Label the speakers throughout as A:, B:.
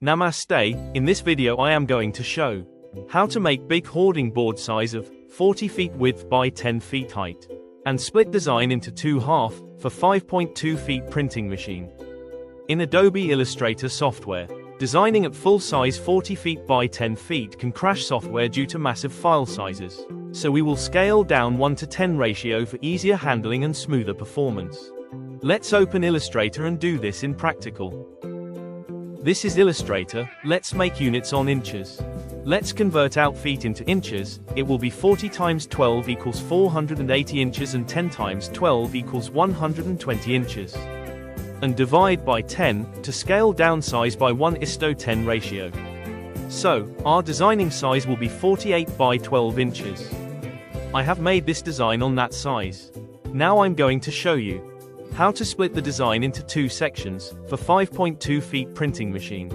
A: Namaste, in this video I am going to show how to make big hoarding board size of 40 feet width by 10 feet height and split design into 2 half for 5.2 feet printing machine. In Adobe Illustrator software, designing at full size 40 feet by 10 feet can crash software due to massive file sizes, so we will scale down 1:10 ratio for easier handling and smoother performance. Let's open Illustrator and do this in practical. This is Illustrator, let's make units on inches. Let's convert out feet into inches. It will be 40 times 12 equals 480 inches and 10 times 12 equals 120 inches. And divide by 10 to scale down size by 1:10 ratio. So, our designing size will be 48 by 12 inches. I have made this design on that size. Now I'm going to show you how to split the design into 2 sections for 5.2 feet printing machine.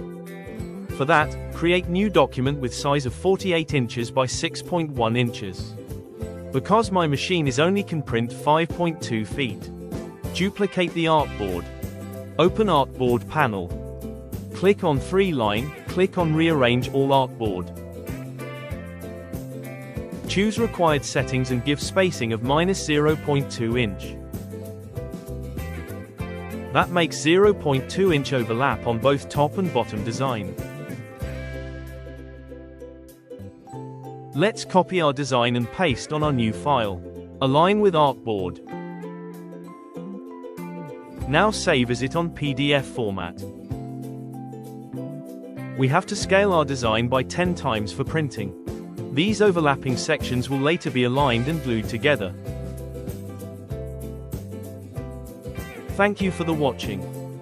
A: For that, create new document with size of 48 inches by 6.1 inches. Because my machine only can print 5.2 feet. Duplicate the artboard. Open artboard panel. Click on 3 line, click on rearrange all artboard. Choose required settings and give spacing of -0.2 inch. That makes 0.2 inch overlap on both top and bottom design. Let's copy our design and paste on our new file. Align with artboard. Now save as it on PDF format. We have to scale our design by 10 times for printing. These overlapping sections will later be aligned and glued together. Thank you for the watching.